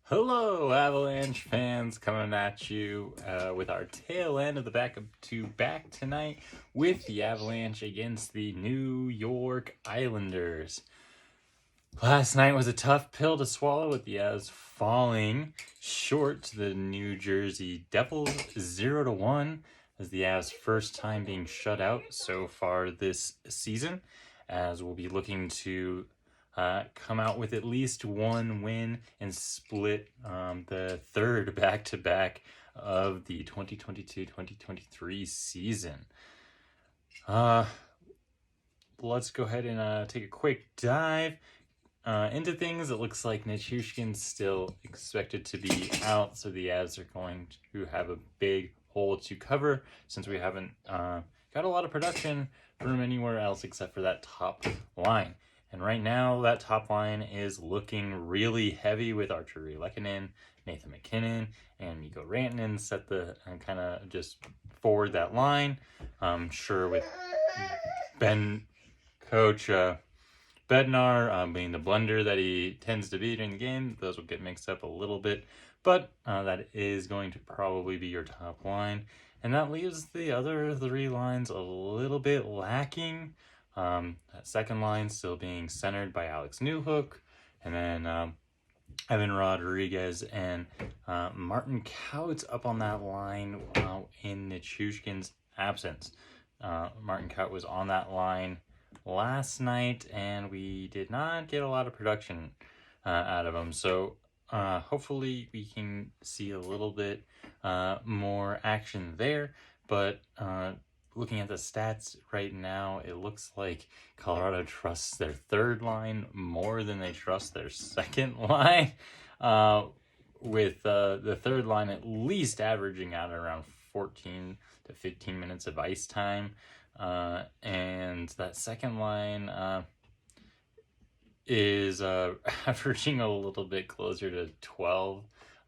Hello, Avalanche fans, coming at you with our tail end of the back-to-back tonight with the Avalanche against the New York Islanders. Last night was a tough pill to swallow with the Avs falling short to the New Jersey Devils 0-1 as the Avs' first time being shut out so far this season, as we'll be looking to come out with at least one win and split the third back-to-back of the 2022-2023 season. Let's go ahead and take a quick dive into things. It looks like Nichushkin's still expected to be out, so the Avs are going to have a big hole to cover since we haven't got a lot of production from anywhere else except for that top line. And right now, that top line is looking really heavy with Arturi Lehkonen, Nathan MacKinnon, and Mikko Rantanen set the kind of just forward that line. Sure, with Coach Bednar being the blender that he tends to be during the game, those will get mixed up a little bit. But that is going to probably be your top line. And that leaves the other three lines a little bit lacking. That second line still being centered by Alex Newhook, and then Evan Rodrigues and Martin Kautz up on that line in Nichushkin's absence. Martin Kautz was on that line last night, and we did not get a lot of production out of him. So hopefully we can see a little bit more action there, but looking at the stats right now, it looks like Colorado trusts their third line more than they trust their second line, with the third line at least averaging out around 14 to 15 minutes of ice time, and that second line is averaging a little bit closer to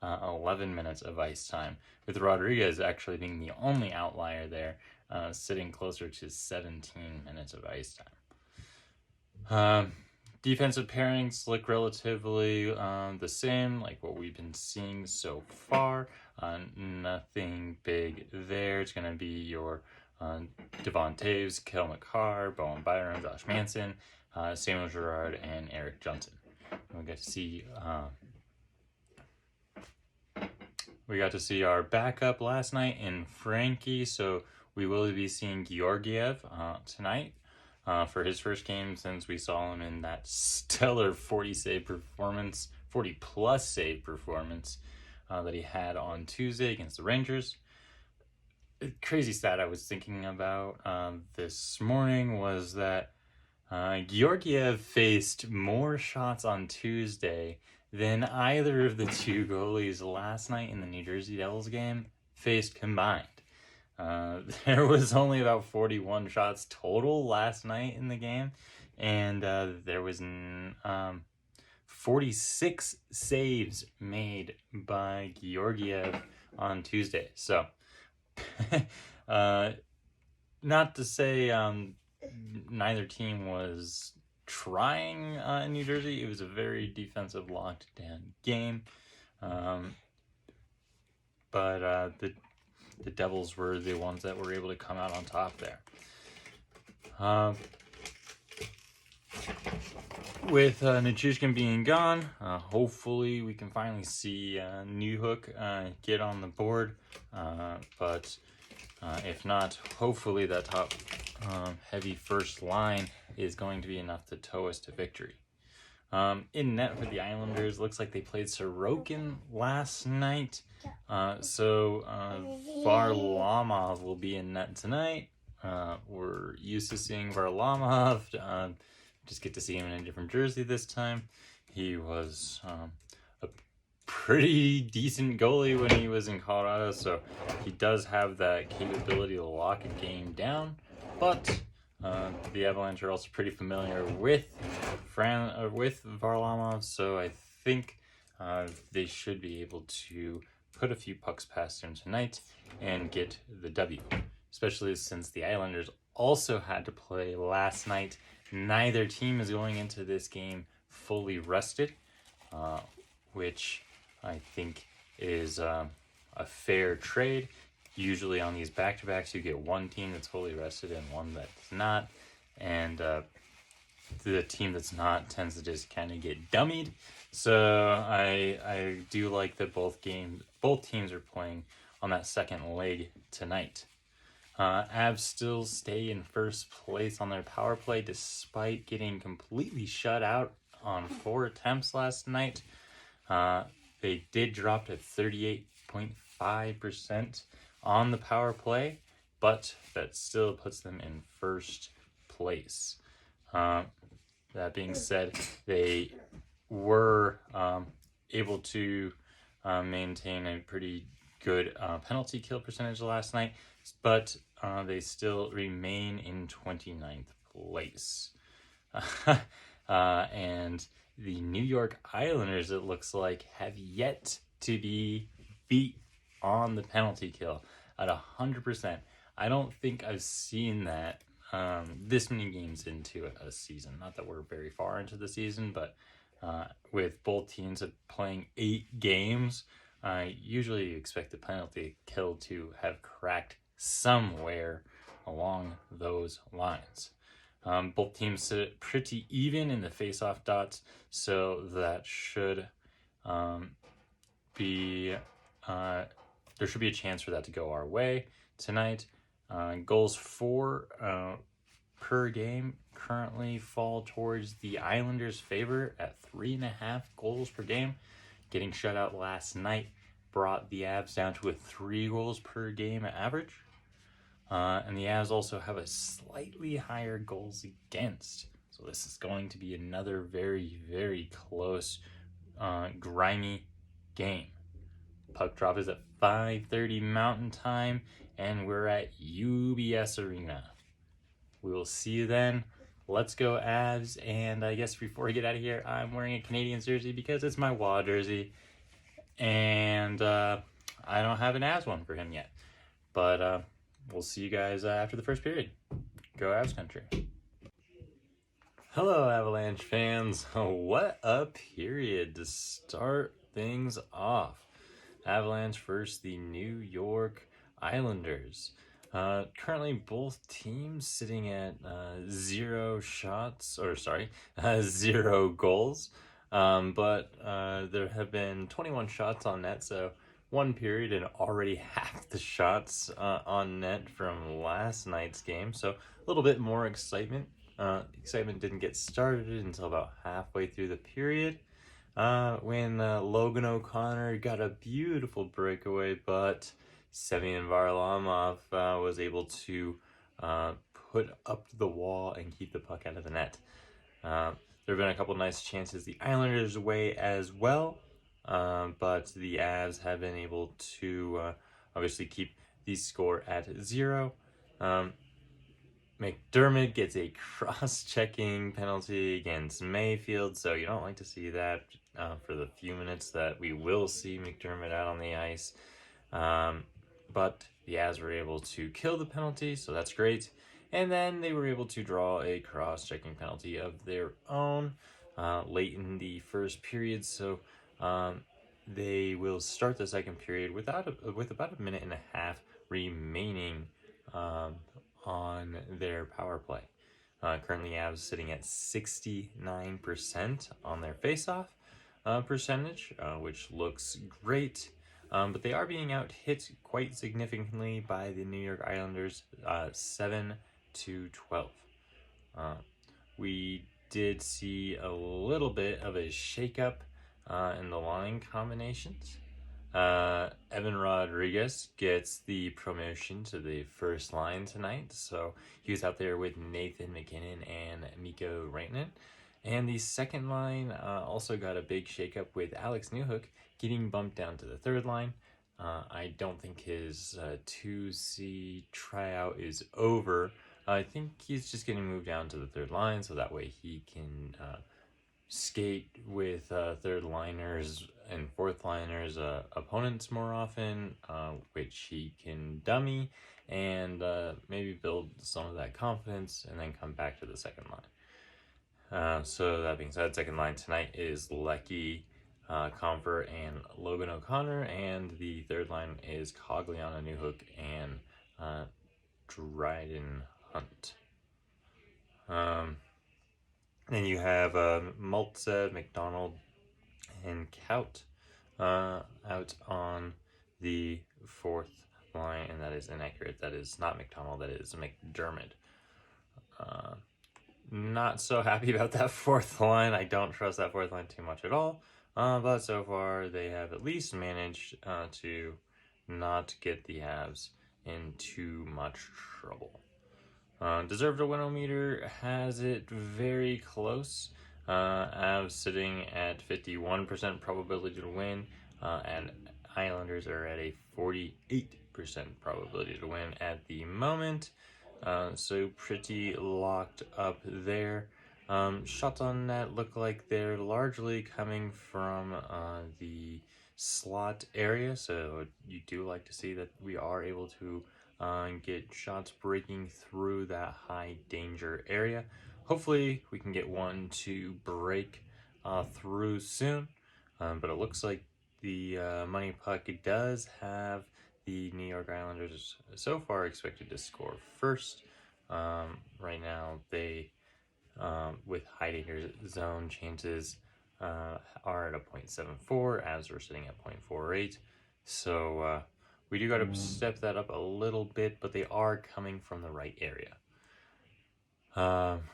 11 minutes of ice time, with Rodrigues actually being the only outlier there, sitting closer to 17 minutes of ice time. Defensive pairings look relatively the same, like what we've been seeing so far. Nothing big there. It's going to be your Devon Toews, Kel McCarr, Bowen Byron, Josh Manson, Samuel Girard, and Eric Johnson. We got to see our backup last night in Frankie, so we will be seeing Georgiev tonight for his first game since we saw him in that stellar 40-plus save performance that he had on Tuesday against the Rangers. A crazy stat I was thinking about this morning was that Georgiev faced more shots on Tuesday than either of the two goalies last night in the New Jersey Devils game faced combined. There was only about 41 shots total last night in the game, and there was 46 saves made by Georgiev on Tuesday. So, not to say neither team was trying in New Jersey. It was a very defensive, locked down game, but the Devils were the ones that were able to come out on top there. With Nichushkin being gone, hopefully we can finally see Newhook get on the board. But if not, hopefully that top heavy first line is going to be enough to tow us to victory. In net for the Islanders, looks like they played Sorokin last night. So Varlamov will be in net tonight. We're used to seeing Varlamov. Just get to see him in a different jersey this time. He was a pretty decent goalie when he was in Colorado, so he does have that capability to lock a game down. But the Avalanche are also pretty familiar with Varlamov, so I think they should be able to put a few pucks past him tonight and get the W, especially since the Islanders also had to play last night. Neither team is going into this game fully rested, which I think is a fair trade. Usually on these back-to-backs, you get one team that's fully rested and one that's not, and the team that's not tends to just kind of get dummied. So I do like that both teams are playing on that second leg tonight. Avs still stay in first place on their power play despite getting completely shut out on 4 attempts last night. They did drop to 38.5% on the power play, but that still puts them in first place. That being said, they were able to maintain a pretty good penalty kill percentage last night, but they still remain in 29th place. And the New York Islanders, it looks like, have yet to be beat on the penalty kill at 100%. I don't think I've seen that this many games into a season. Not that we're very far into the season, but with both teams playing 8 games, I usually expect the penalty kill to have cracked somewhere along those lines. Both teams sit pretty even in the face-off dots, so that should be there should be a chance for that to go our way tonight. Goals for per game currently fall towards the Islanders' favor at 3.5 goals per game. Getting shut out last night brought the Avs down to a 3 goals per game average. And the Avs also have a slightly higher goals against. So this is going to be another very, very close, grimy game. Puck drop is at 5:30 Mountain Time, and we're at UBS Arena. We will see you then. Let's go Avs. And I guess before we get out of here, I'm wearing a Canadiens jersey because it's my WA jersey. And I don't have an Avs one for him yet. But we'll see you guys after the first period. Go Avs country. Hello, Avalanche fans. What a period to start things off. Avalanche versus the New York Islanders. Currently, both teams sitting at 0 goals. But there have been 21 shots on net, so one period and already half the shots on net from last night's game. So a little bit more excitement. Excitement didn't get started until about halfway through the period when Logan O'Connor got a beautiful breakaway, but Semyon Varlamov was able to put up the wall and keep the puck out of the net. There have been a couple nice chances the Islanders' way as well, but the Avs have been able to obviously keep the score at 0. McDermott gets a cross-checking penalty against Mayfield, so you don't like to see that for the few minutes that we will see McDermott out on the ice. But the Avs were able to kill the penalty, so that's great. And then they were able to draw a cross-checking penalty of their own late in the first period, so they will start the second period with about a minute and a half remaining on their power play. Currently, Avs sitting at 69% on their face-off percentage, which looks great. But they are being out-hit quite significantly by the New York Islanders, 7-12. We did see a little bit of a shakeup in the line combinations. Evan Rodrigues gets the promotion to the first line tonight, so he was out there with Nathan McKinnon and Mikko Rantanen. And the second line also got a big shakeup with Alex Newhook getting bumped down to the third line. I don't think his 2C tryout is over. I think he's just getting moved down to the third line so that way he can skate with third liners and fourth liners opponents more often, which he can dummy and maybe build some of that confidence and then come back to the second line. So that being said, second line tonight is Lecky, Comfort and Logan O'Connor, and the third line is Cogliano, Newhook, and Dryden Hunt. Then you have Maltsev, McDonald, and Kaut out on the fourth line, and that is inaccurate. That is not McDonald, that is McDermott. Not so happy about that fourth line. I don't trust that fourth line too much at all. But so far, they have at least managed to not get the Avs in too much trouble. Deserved a win-o-meter has it very close. Avs sitting at 51% probability to win, and Islanders are at a 48% probability to win at the moment. So pretty locked up there. Shots on net look like they're largely coming from the slot area, so you do like to see that we are able to get shots breaking through that high danger area. Hopefully we can get one to break through soon, but it looks like the money puck does have the New York Islanders so far expected to score first. Right now they with high danger zone chances are at a 0.74, as we're sitting at 0.48. So we do got to step that up a little bit, but they are coming from the right area.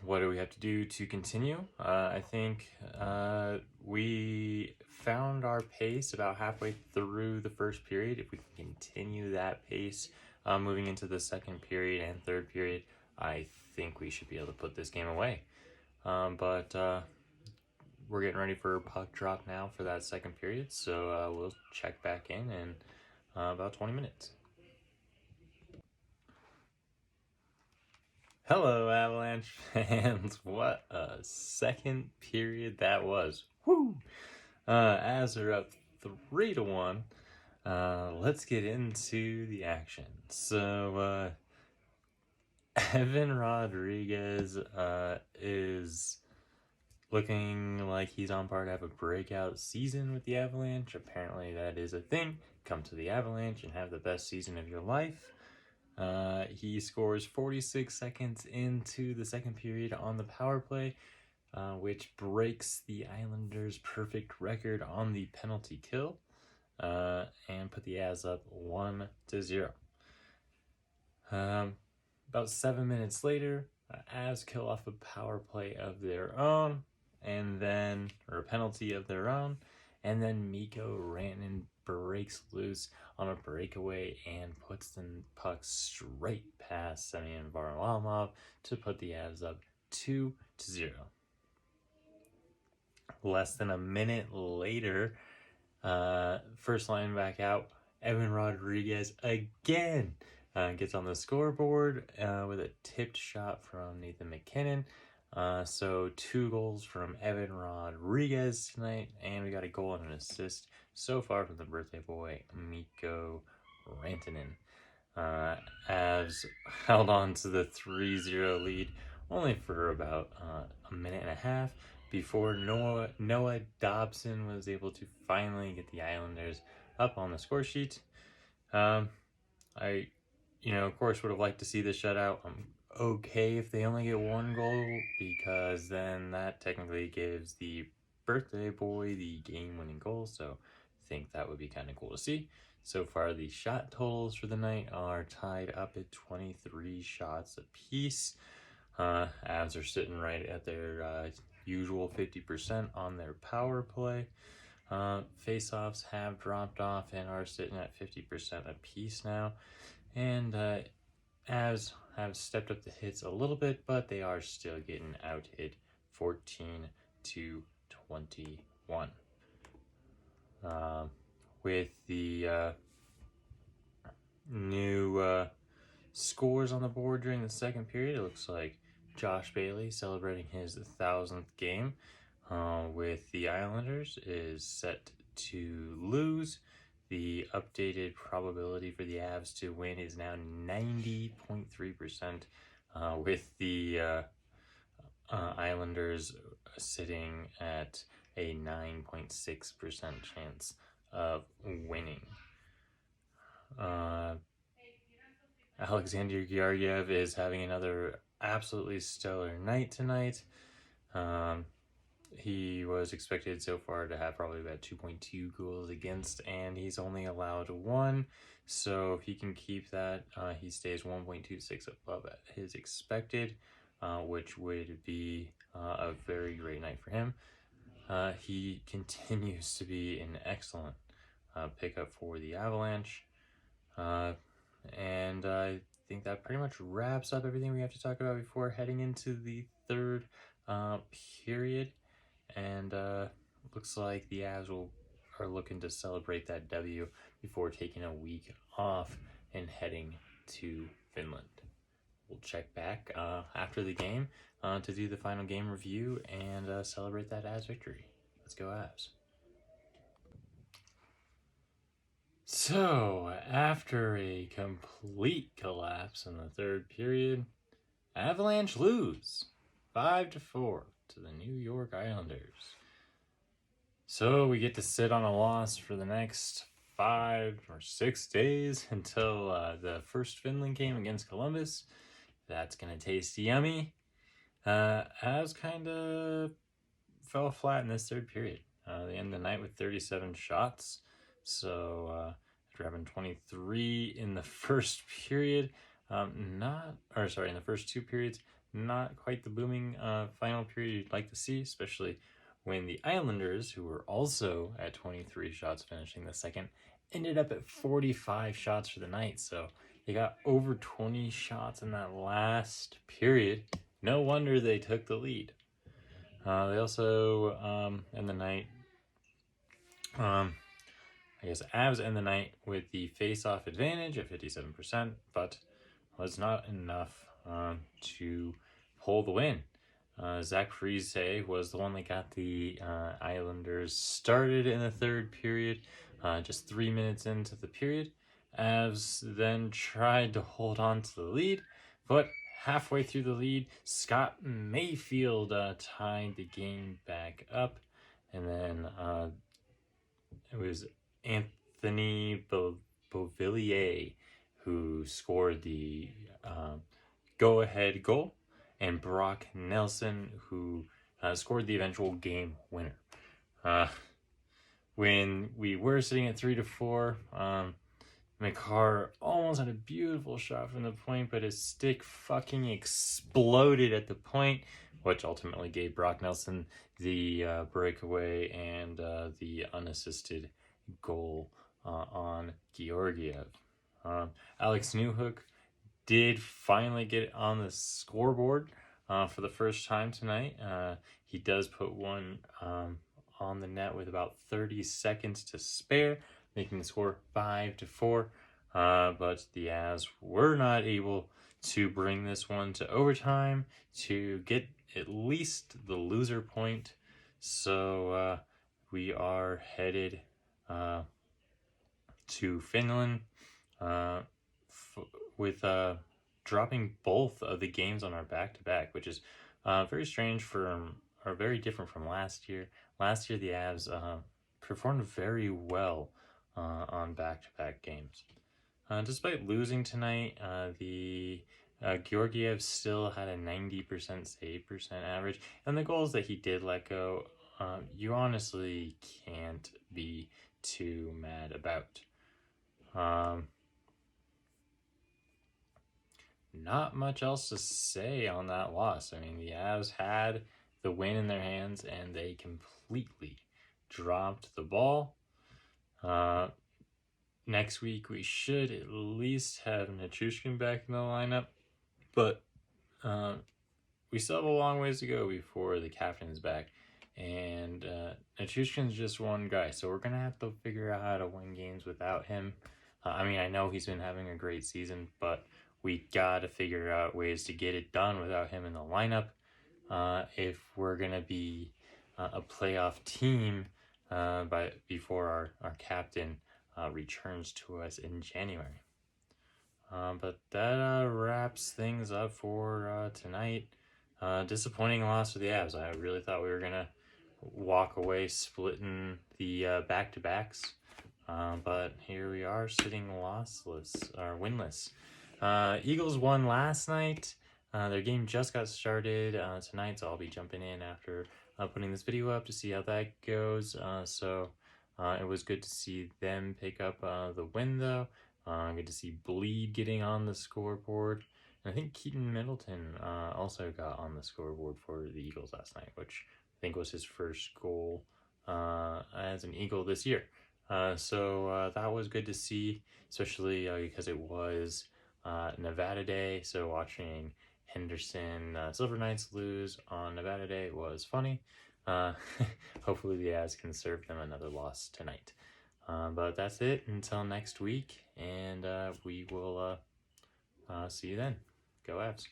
What do we have to do to continue? I think we found our pace about halfway through the first period. If we can continue that pace moving into the second period and third period, I think we should be able to put this game away. But we're getting ready for puck drop now for that second period, so we'll check back in about 20 minutes. Hello, Avalanche fans. What a second period that was. Woo! As they're up 3-1, let's get into the action. So, Evan Rodrigues is looking like he's on par to have a breakout season with the Avalanche. Apparently that is a thing. Come to the Avalanche and have the best season of your life. He scores 46 seconds into the second period on the power play, which breaks the Islanders' perfect record on the penalty kill, and put the Avs up 1-0. About 7 minutes later, Avs kill off a power play of their own, or a penalty of their own, and then Mikko Rantanen breaks loose on a breakaway and puts the puck straight past Semyon Varlamov to put the Avs up 2-0. Less than a minute later, first line back out, Evan Rodrigues again gets on the scoreboard with a tipped shot from Nathan MacKinnon. So 2 goals from Evan Rodrigues tonight, and we got a goal and an assist so far from the birthday boy, Mikko Rantanen. Avs held on to the 3-0 lead only for about a minute and a half before Noah Dobson was able to finally get the Islanders up on the score sheet. I, of course, would have liked to see the shutout. I'm okay if they only get 1 goal, because then that technically gives the birthday boy the game-winning goal, so I think that would be kind of cool to see. So far, the shot totals for the night are tied up at 23 shots apiece. Avs are sitting right at their usual 50% on their power play. Face-offs have dropped off and are sitting at 50% apiece now. And Avs have stepped up the hits a little bit, but they are still getting out-hit 14-21. With the new scores on the board during the second period, it looks like Josh Bailey celebrating his 1,000th game with the Islanders is set to lose. The updated probability for the Avs to win is now 90.3%, with the Islanders sitting at a 9.6% chance of winning. Alexander Georgiev is having another absolutely stellar night tonight. He was expected so far to have probably about 2.2 goals against, and he's only allowed 1. So if he can keep that, he stays 1.26 above his expected, which would be a very great night for him. He continues to be an excellent pickup for the Avalanche. And I think that pretty much wraps up everything we have to talk about before heading into the third period. And looks like the Avs are looking to celebrate that W before taking a week off and heading to Finland. We'll check back after the game to do the final game review and celebrate that Avs victory. Let's go Avs. So, after a complete collapse in the third period, Avalanche lose 5-4 to the New York Islanders. So we get to sit on a loss for the next 5 or 6 days until the first Finland game against Columbus. That's going to taste yummy. Avs kind of fell flat in this third period. They end the night with 37 shots. So after having 23 in the first period, in the first 2 periods, not quite the booming final period you'd like to see, especially when the Islanders, who were also at 23 shots finishing the second, ended up at 45 shots for the night. So they got over 20 shots in that last period. No wonder they took the lead. They also end the night, Avs end the night with the face-off advantage at 57%, but was not enough to pull the win. Zach Parise was the one that got the Islanders started in the third period, just 3 minutes into the period. Avs then tried to hold on to the lead, but halfway through the lead, Scott Mayfield tied the game back up, and then it was Anthony Beauvillier who scored the go-ahead goal, and Brock Nelson, who scored the eventual game winner. When we were sitting at 3-4, Makar almost had a beautiful shot from the point, but his stick fucking exploded at the point, which ultimately gave Brock Nelson the breakaway and the unassisted goal on Georgiev. Alex Newhook did finally get on the scoreboard for the first time tonight. He does put one on the net with about 30 seconds to spare, making the score 5-4. But the Avs were not able to bring this one to overtime to get at least the loser point. So we are headed to Finland with dropping both of the games on our back-to-back, which is very strange or very different from last year. Last year, the Avs performed very well on back-to-back games. Despite losing tonight, the Georgiev still had a 90% save percent average, and the goals that he did let go, you honestly can't be too mad about. Not much else to say on that loss. I mean, the Avs had the win in their hands, and they completely dropped the ball. Next week, we should at least have Nichushkin back in the lineup, but we still have a long ways to go before the captain is back. And Nichushkin's just one guy, so we're going to have to figure out how to win games without him. I know he's been having a great season, but we got to figure out ways to get it done without him in the lineup if we're going to be a playoff team before our captain returns to us in January. But that wraps things up for tonight. Disappointing loss for the Avs. I really thought we were going to walk away splitting the back-to-backs. But here we are sitting lossless, or winless. Eagles won last night. Their game just got started tonight, so I'll be jumping in after putting this video up to see how that goes. It was good to see them pick up the win, though. Good to see Bleed getting on the scoreboard. And I think Keaton Middleton also got on the scoreboard for the Eagles last night, which I think was his first goal as an Eagle this year. That was good to see, especially because it was Nevada Day. So watching Henderson Silver Knights lose on Nevada Day was funny. Hopefully the Avs can serve them another loss tonight. But that's it until next week, and we will see you then. Go Avs.